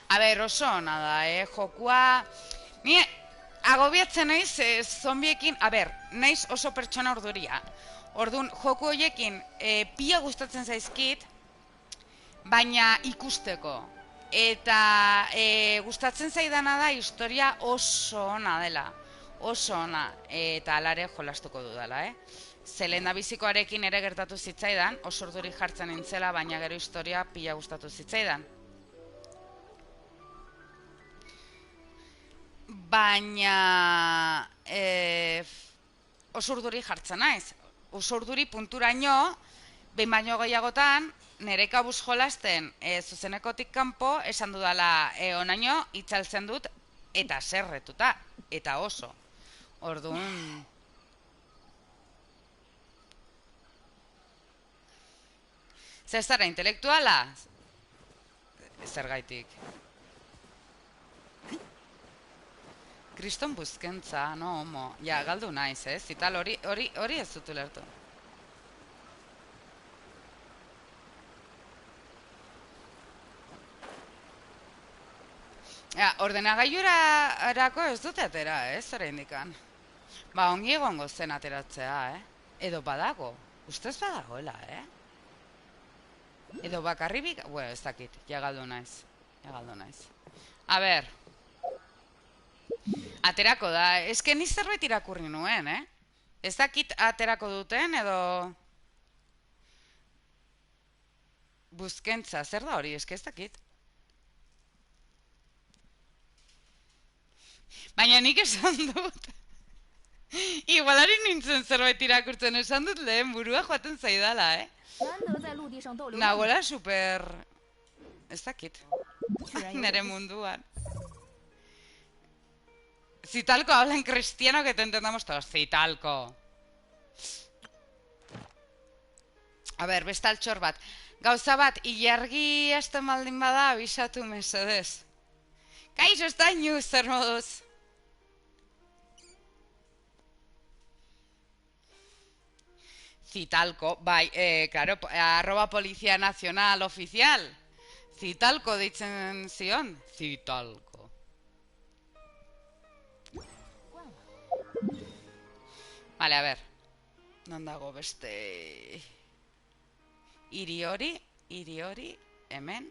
A ber, oso ona da, jokua... Ni agobiatzen naiz zombiekin... A ber, naiz oso pertsona orduria. Orduan, joku horiekin pila gustatzen zaizkit, baina ikusteko. Eta gustatzen zaidana da historia oso ona dela. oso ona eta alare jolastuko dudala, Ze lehendabizikoarekin ere gertatu zitzaidan, oso urduri jartzen nintzela, baina gero historia pila gustatu zitzaidan. Baina oso urduri jartzen naiz. Oso urduri punturaino, behin baino gehiagotan, nire kabuz jolasten zuzenekotik kanpo, esan dudala onaino, itzaltzen dut, eta zerretuta, eta oso. Orduan... Zer zara, intelektuala? Zergaitik. Kriston buzkentza, no homo. Ja, galdu naiz, Zital hori ez dut ulertu. Ja, ordenagailurarako ez dut atera, zara indikan. Ba, ongi egongo zen ateratzea, Edo badago. Ustez badagoela, Edo bakarribik... Bueno, ez dakit, ja galdu naiz. A ber... Aterako da, eske ni zerbait irakurri nuen, Ez dakit aterako duten, edo... Buzkentza, zer da hori, eske ez dakit. Baina nik esan dut. Igualari nintzen zerbait irakurtzen, esan dut lehen burua joaten zaidala, Nagoela super... Ez dakit. Nere munduan. Zitalco habla en cristiano que te entendamos todos. Zitalco. A ber, beste altxor bat. Gauza bat, ilargi hasten baldin bada, abisatu mesedez. Kaixo, estainu, zer moduz? Zitalco, bai, claro, @Policía Nacional Oficial. Zitalco deitzen zion. Zitalco. Vale, a ver. Non dago beste... Hiri hori, hemen.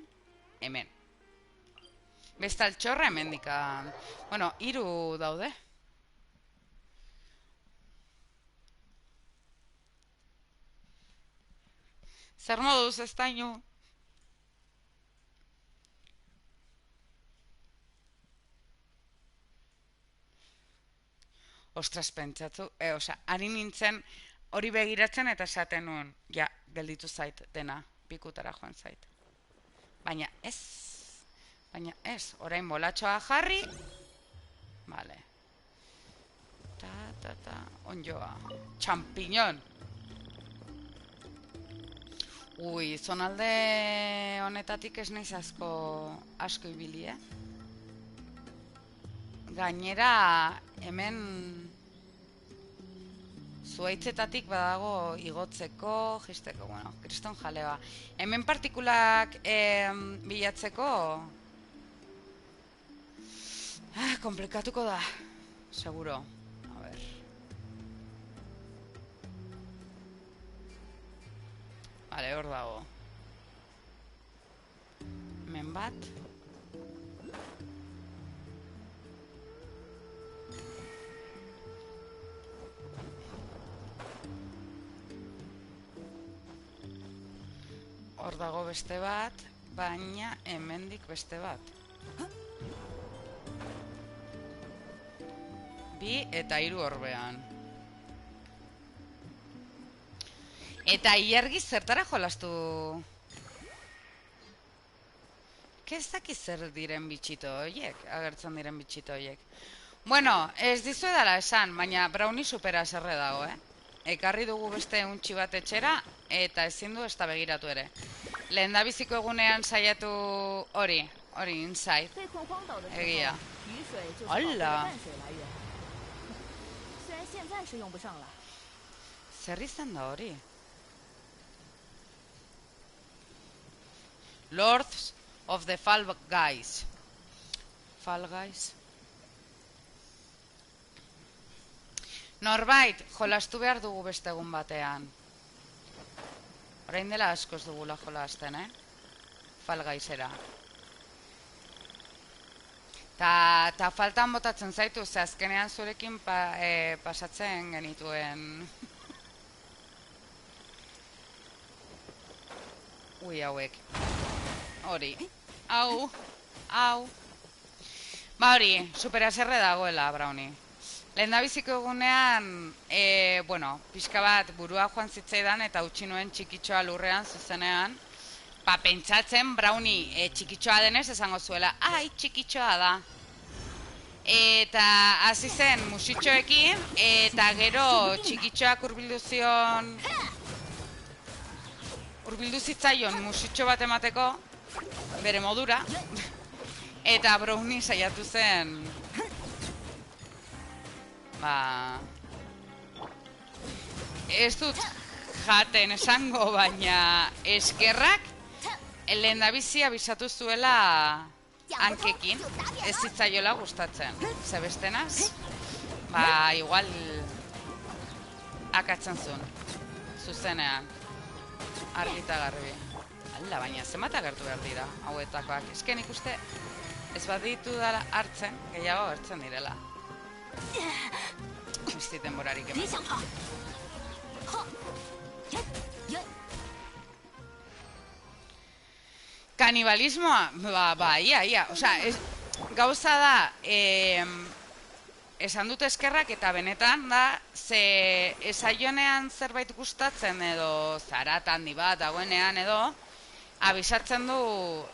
Beste altxorra hemen dikan. Bueno, 3 daude. Zer moduz ez dainu? Ostras, pentsatu, ari nintzen hori begiratzen eta esaten nuen, ja, gelditu zait dena, pikutara joan zait. Baina ez, orain bolatxoa jarri, vale. Onjoa, txampiñon. Ui, zonalde honetatik ez naiz asko ibili, Gainera, hemen zuaitzetatik badago igotzeko, jisteko, bueno, kriston jalea. Hemen partikulak bilatzeko, komplikatuko da, seguro. A ver. Vale, hor dago. Hemen bat. Hor dago beste bat, baina hemendik beste bat. 2 eta 3 horbean. Eta ilargi zertara jolastu? Ez dakit zer diren bitxito horiek, agertzen diren bitxito horiek. Bueno, ez dizuedala esan, baina Brownie supera zerre dago, Ekarri dugu beste untxi bat etxera, eta ezin du ez da begiratu ere. Lehendabiziko egunean saiatu hori inside. Egia. Hola! Zer izan da hori? Lords of the Fall Guys. Fall Guys. Norbait, jolastu behar dugu beste egun batean. Orain dela askoz dugula jolasten, Fall Guysera. Ta faltan botatzen zaitu, ze azkenean zurekin pasatzen genituen... Ui, hauek. Hori. Hau. Ba hori, superaserre dagoela, Brownie. Lehendabiziko egunean, bueno, pixka bat burua joan zitzaidan eta utzi nuen txikitxoa lurrean zuzenean. Pentsatzen Brownie txikitxoa denez esango zuela, ai, txikitxoa da. Eta hasi zen musitxoekin, eta gero txikitxoak hurbildu zitzaion musitxo bat emateko, bere modura, eta Brownie saiatu zen, ez dut jaten esango, baina eskerrak lehendabizi abisatu zuela hankekin, ez zitzaiola gustatzen. Zebestenaz, igual akatzen zuen, zuzenean, argita garbi. Ala, baina zenbat agertu behar dira, hauetakoak. Ezken ikuste, ez bat ditu dara hartzen, gehiago hartzen direla. Ez diten borarik eman. Kanibalismoa, ia. Osea, gauza da, esan dut eskerrak eta benetan da, ze esaionean zerbait gustatzen edo zarat handi bat dagoenean edo, abisatzen du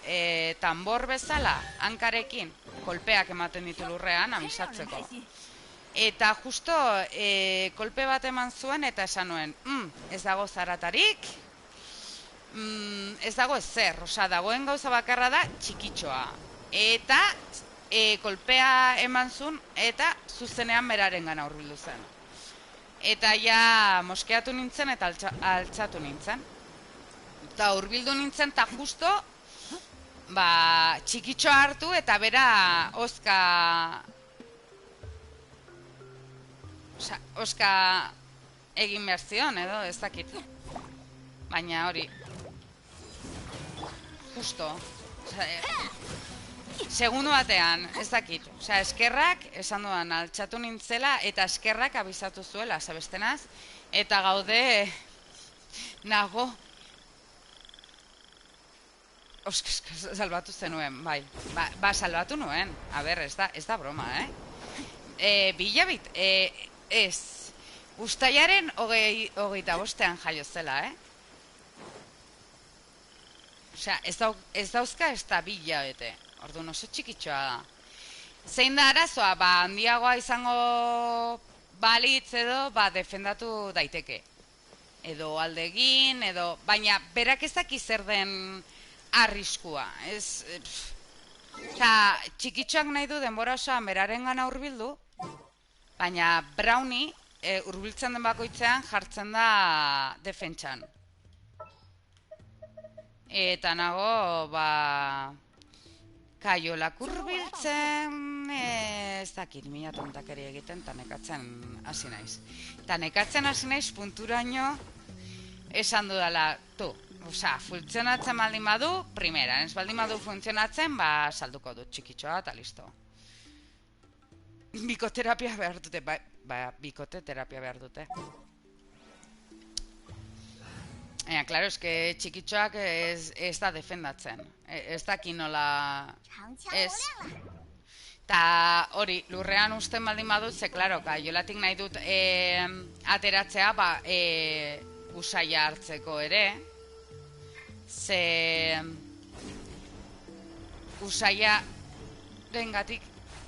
tambor bezala, hankarekin, kolpeak ematen ditu lurrean, abisatzeko. Eta justo kolpe bat eman zuen eta esan nuen, ez dago zaratarik, ez dago ezer, osea, dagoen gauza bakarra da txikitxoa. Eta kolpea eman zuen eta zuzenean beraren gana hurbildu zen. Eta ja moskeatu nintzen eta altxatu nintzen. Eta hurbildu nintzen eta justo txikitxoa hartu eta bera oska egin behar zion edo ez dakit. Baina hori justo segundo batean, ez dakit. Osea, eskerrak, esan dudan, altxatu nintzela eta eskerrak abisatu zuela, zabestenaz. Eta gaude nago salbatu zenuen, bai. Salbatu nuen. A ber, ez da broma, Bilabit, ez. Uztailaren 25ean jaio zela, Osea, ez dauzka ez da bilabete. Orduan oso txikitxoa da. Zein da arazoa? Handiagoa izango balitz edo, defendatu daiteke. Edo aldegin, edo... Baina, berak ez daki zer den arriskua. Txikitxoak nahi du denbora osoan beraren gana hurbildu, baina Brownie hurbiltzen den bakoitzean jartzen da defentsan. Eta nago, kaiolak hurbiltzen, ez dakit, mila tontakeri egiten, eta nekatzen hasi naiz. Eta nekatzen hasi naiz punturaino esan dudala, osea, funtzionatzen baldin badu, primera, ez baldin badu funtzionatzen, salduko dut txikitxoa eta listo. Bikoterapia behar dute, bikote terapia behar dute. Claro, es que txikitxoak ez da defendatzen. Ez daki nola... Ez. Ta hori, lurrean usten baldin badut, ze, claro, kaiolatik nahi dut ateratzea, usaia hartzeko ere. Ze... Usaia rengatik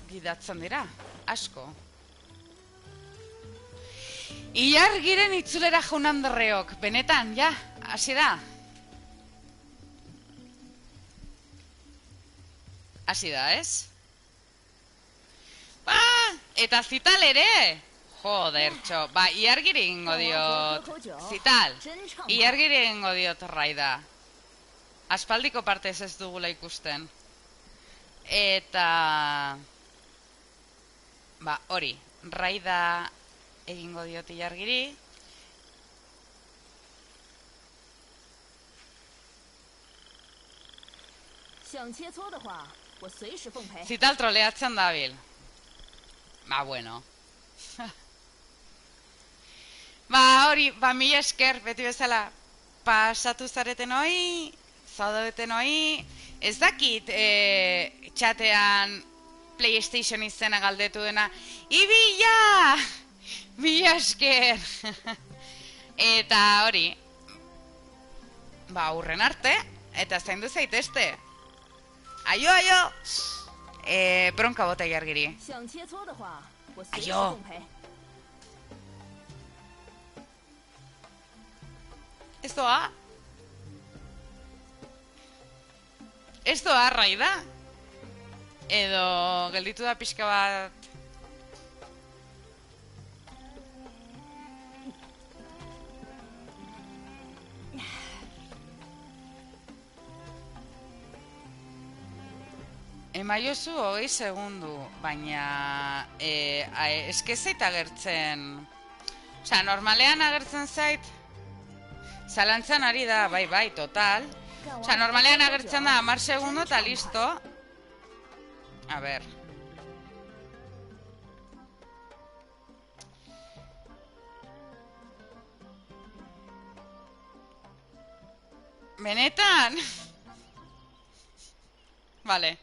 gidatzen dira, asko. Ilargiren itzulera jaunandreok, benetan, ja, hasi da. Hasi da, ez? Eta Zital ere! Jodertxo, ilargiri ingo diot, Zital, ilargiri ingo diot Raida. Aspaldiko partez ez dugula ikusten. Eta... hori, Raida... egingo diot ilargiri. 我随时奉陪。 Zital troleatzen dabil. Ba, bueno. Ba, hori, ba, mila esker, beti bezala, pasatu zareten hoi, zaudeten hoi, ez dakit, txatean PlayStation izena galdetu dena, Ibila! Mila esker! Eta hori, ba, urren arte, eta zaindu zaitezte. Aio, aio! Bronka bota jargiri. 想切磋的话，我随时哎呦奉陪。 Ez doa? Ez doa, Raida? Edo gelditu da pixka bat... Emaiozu 20 segundu, baina eske zait agertzen... Osea, normalean agertzen zait... Zalantzan ari da, bai, total. Osea, normalean agertzen da 10 segundo eta listo. A ber. Benetan? Vale.